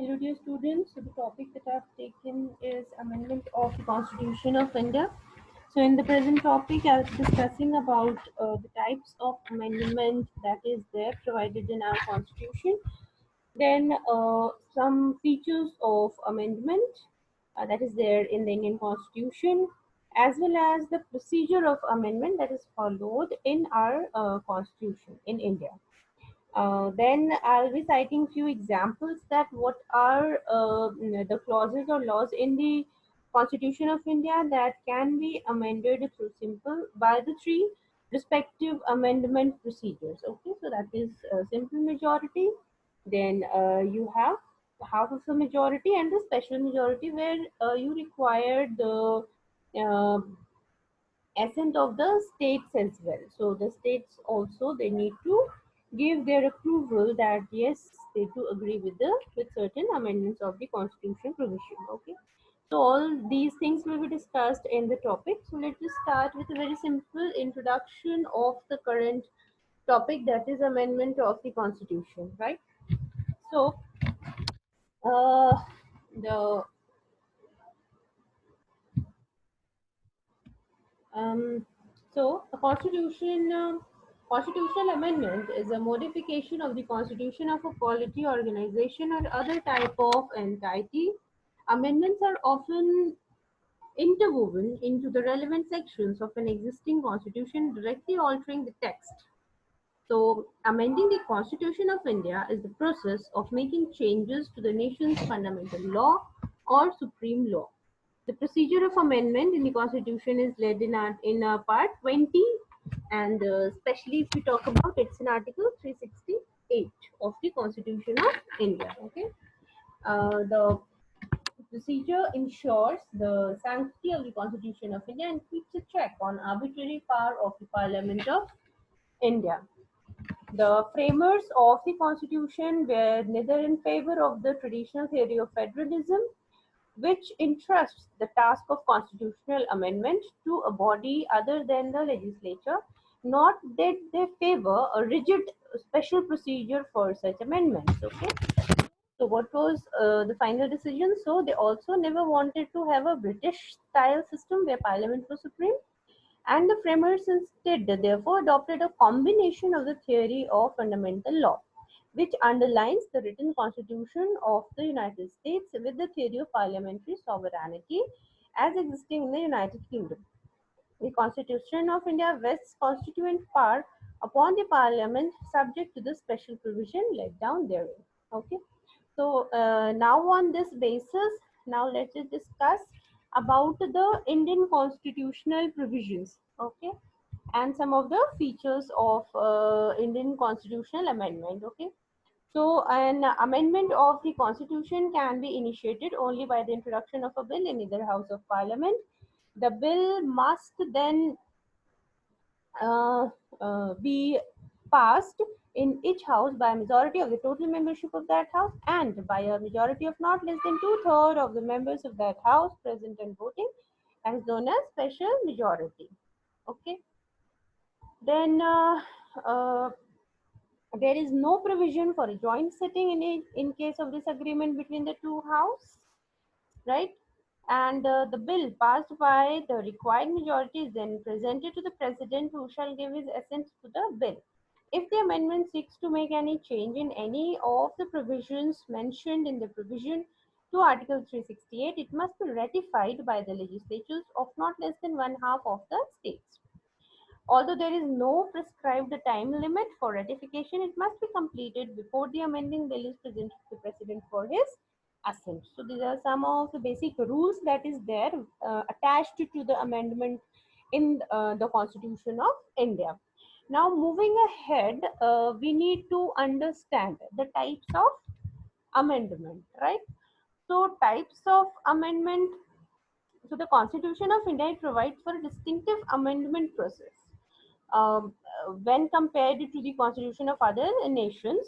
Hello, dear students. So, the topic that I've taken is Amendment of the Constitution of India. So, in the present topic, I'll be discussing about the types of amendment that is there provided in our Constitution. Then, some features of amendment that is there in the Indian Constitution, as well as the procedure of amendment that is followed in our Constitution in India. Then I'll be citing few examples that what are the clauses or laws in the Constitution of India that can be amended through simple by the three respective amendment procedures. Okay, so that is simple majority. Then you have half of the majority and the special majority where you require the uh, assent of the states as well. So the states also they need to give their approval that yes they do agree with the with certain amendments of the constitution provision. Okay. So all these things will be discussed in the topic. So let's just start with a very simple introduction of the current topic that is amendment of the constitution, right? So uh, the Um, so, a constitutional amendment is a modification of the constitution of a polity, organization, or other type of entity. Amendments are often interwoven into the relevant sections of an existing constitution, directly altering the text. So, amending the Constitution of India is the process of making changes to the nation's fundamental law or supreme law. The procedure of amendment in the Constitution is led in Part 20, and especially if we talk about it's in Article 368 of the Constitution of India. Okay, the procedure ensures the sanctity of the Constitution of India and keeps a check on arbitrary power of the Parliament of India. The framers of the Constitution were neither in favor of the traditional theory of federalism, which entrusts the task of constitutional amendment to a body other than the legislature, nor did they favor a rigid special procedure for such amendments. Okay. So, what was the final decision? So, they also never wanted to have a British style system where Parliament was supreme, and the framers instead therefore adopted a combination of the theory of fundamental law, which underlines the written constitution of the United States with the theory of parliamentary sovereignty as existing in the United Kingdom. The Constitution of India vests constituent power upon the Parliament subject to the special provision laid down therein. Okay. So now on this basis, now let's just discuss about the Indian constitutional provisions. Okay, and some of the features of Indian constitutional amendment. Okay, so an amendment of the constitution can be initiated only by the introduction of a bill in either house of parliament. The bill must then uh, be passed in each house by a majority of the total membership of that house and by a majority of not less than two-thirds of the members of that house present and voting, that is known as special majority. Okay. Then uh, there is no provision for a joint sitting in case of disagreement between the two houses, right? And the bill passed by the required majority is then presented to the president, who shall give his assent to the bill. If the amendment seeks to make any change in any of the provisions mentioned in the provision to Article 368, it must be ratified by the legislatures of not less than one half of the states. Although there is no prescribed time limit for ratification, it must be completed before the amending bill is presented to the President for his assent. So these are some of the basic rules that is there attached to the amendment in the Constitution of India. Now moving ahead, we need to understand the types of amendment, right? So types of amendment. So the Constitution of India provides for a distinctive amendment process when compared to the constitution of other nations,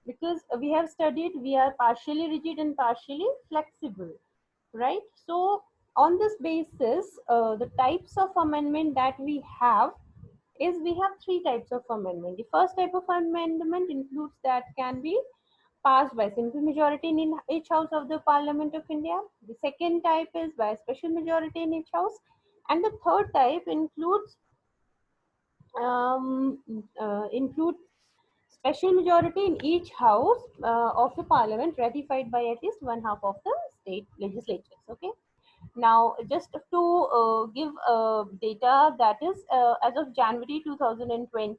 because we have studied we are partially rigid and partially flexible, right? So on this basis, the types of amendment that we have is we have three types of amendment. The first type of amendment includes that can be passed by simple majority in each house of the Parliament of India. The second type is by special majority in each house. And the third type um, includes special majority in each house of the parliament ratified by at least one half of the state legislatures. Okay. Now, just to give data, that is, as of January 2020,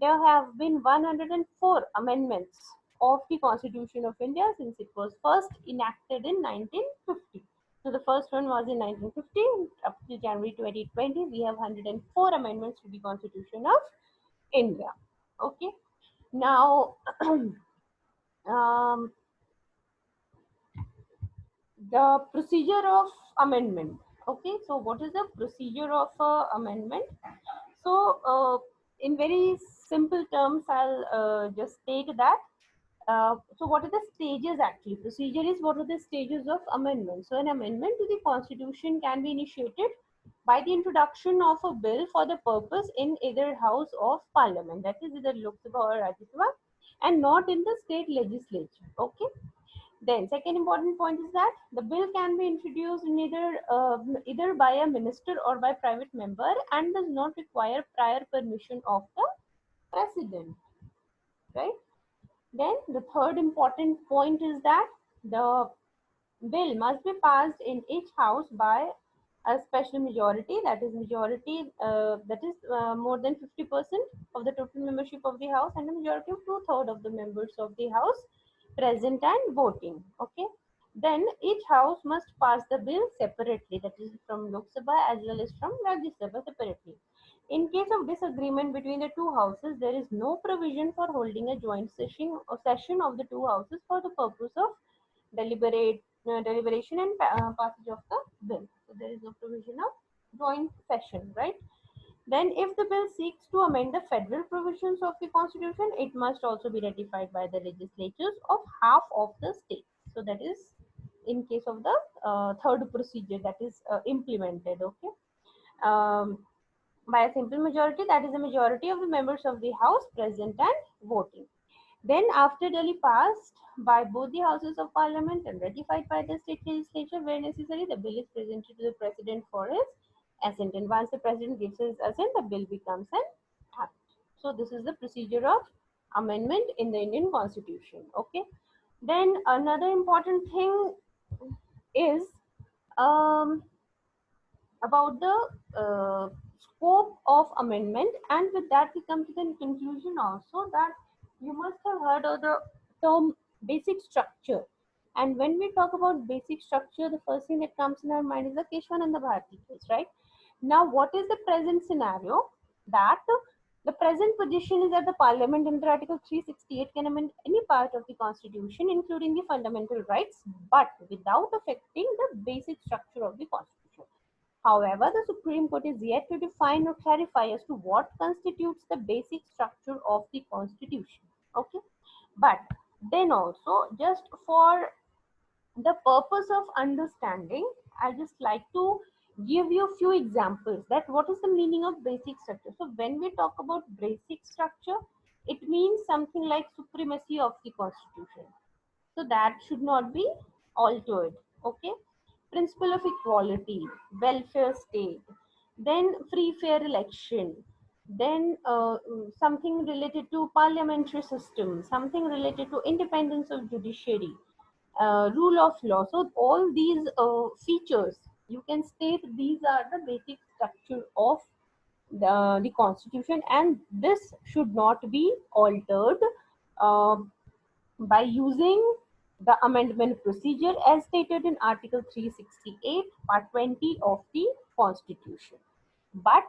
there have been 104 amendments of the Constitution of India since it was first enacted in 1950. So the first one was in 1950. Up to January 2020, we have 104 amendments to the Constitution of India. Okay. Now, um, the procedure of amendment. Okay, so what is the procedure of amendment? So, in very simple terms, I'll just state that. So, what are the stages actually? Procedure is what are the stages of amendment. So, an amendment to the constitution can be initiated by the introduction of a bill for the purpose in either house of parliament, that is either Lok Sabha or Rajya Sabha, and not in the state legislature. Okay. Then, second important point is that the bill can be introduced in either by a minister or by private member and does not require prior permission of the president. Right. Then, the third important point is that the bill must be passed in each house by a special majority, that is majority that is more than 50% of the total membership of the house, and a majority of two-thirds of the members of the house present and voting. Okay. Then each house must pass the bill separately, that is from Lok Sabha as well as from Rajya Sabha separately. In case of disagreement between the two houses, there is no provision for holding a joint session of the two houses for the purpose of deliberation and passage of the bill. So there is no provision of joint session, right? Then, if the bill seeks to amend the federal provisions of the constitution, it must also be ratified by the legislatures of half of the states. So that is in case of the third procedure that is implemented. Okay. Um, by a simple majority, that is a majority of the members of the house present and voting. Then, after duly passed by both the houses of parliament and ratified by the state legislature where necessary, the bill is presented to the president for his assent. And once the president gives his assent, the bill becomes an act. So, this is the procedure of amendment in the Indian Constitution. Okay. Then, another important thing is um, about the scope of amendment, and with that we come to the conclusion also that you must have heard of the term basic structure. And when we talk about basic structure, the first thing that comes in our mind is the Keshwananda Bharati case, right? Now, what is the present scenario? That the present position is that the Parliament under Article 368 can amend any part of the Constitution, including the fundamental rights, but without affecting the basic structure of the Constitution. However, the Supreme Court is yet to define or clarify as to what constitutes the basic structure of the Constitution. Okay, but then also, just for the purpose of understanding, I just like to give you a few examples that what is the meaning of basic structure. So when we talk about basic structure, it means something like supremacy of the Constitution. So that should not be altered. Okay. Principle of equality, welfare state, then free fair election, then something related to parliamentary system, something related to independence of judiciary, rule of law. So all these features, you can state these are the basic structure of the constitution, and this should not be altered uh, by using the amendment procedure as stated in Article 368, Part 20 of the Constitution. But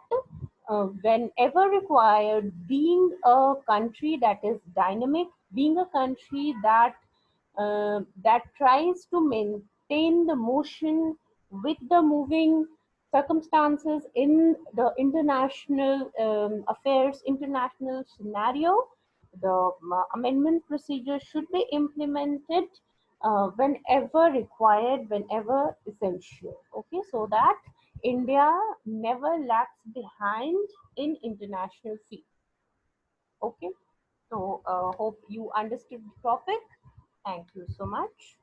whenever required, being a country that is dynamic, being a country that tries to maintain the motion with the moving circumstances in the international affairs, international scenario, the amendment procedure should be implemented whenever required, whenever essential. Okay, so that India never lags behind in international field. Okay, so hope you understood the topic. Thank you so much.